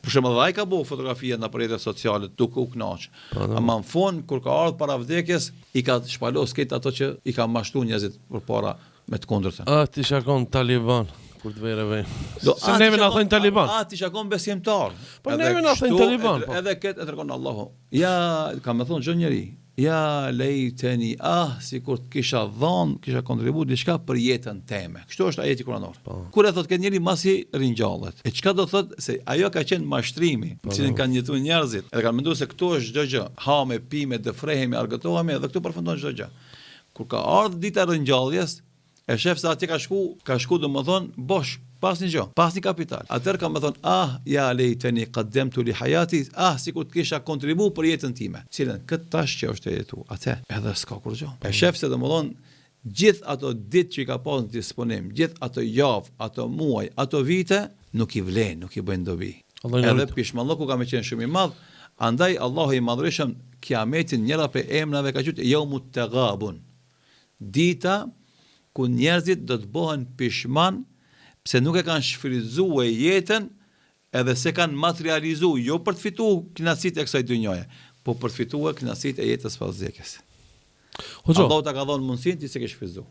Për shembull, ai ka bëu fotografia në rrjetet sociale duke u kënaqur. Ama në fund kur ka ardhur para vdekjes, i ka shpalos këtë ato që i ka mashtruar njerëzit përpara me të kundërtën. Ti shakon taliban kur të vere vej. Se neve na thojnë taliban. Ti shakon besimtar. Po neve na thojnë taliban. Edhe këtë e tregon Allahu. Ja, ka më thonë çdo njeri. Ja lejteni, sikur të kisha dhënë, kisha kontribuar diçka për jetën time. Kështu është ajeti kuranor. Kur e thot këtë njeri masi ringjallet. E çka do thot se ajo ka qenë mashtrimi, cilin kanë jetuar njerëzit. Edhe kanë menduar se këtu është çdo gjë. Hame, pime, dëfrehemi, argëtohemi dhe këtu përfundon çdo gjë. Kur ka ardhur dita e ringjalljes, e shef se atje ka shku domethën bosh, pas një gjë, pas një kapital. Atëherë ka më thonë, ja lejteni qaddamtu li hayati, sikur të kisha kontribuar për jetën time. Cilën këtë tash që është jetu, atë edhe s'ka kur gjë. E shef se domethën gjithë ato ditë që i ka pasur në disponim, gjithë ato javë, ato muaj, ato vite, nuk i vlen, nuk i bëjnë dobi. Edhe pishmalloku ka më qenë shumë i madh, andaj Allahu i madhreshëm kiametin njëra prej emrave ka qenë yaumut taghabun. Dita ku njerëzit do të bëhen pishman pse nuk e kanë shfrytzuar jetën edhe se kanë materializuar jo për të fituar kënaqësitë e kësaj dynjaje, por për të fituar kënaqësitë e jetës pas vdekjes. Allahu ta ka dhënë mundësinë ti se ke shfrytzuar.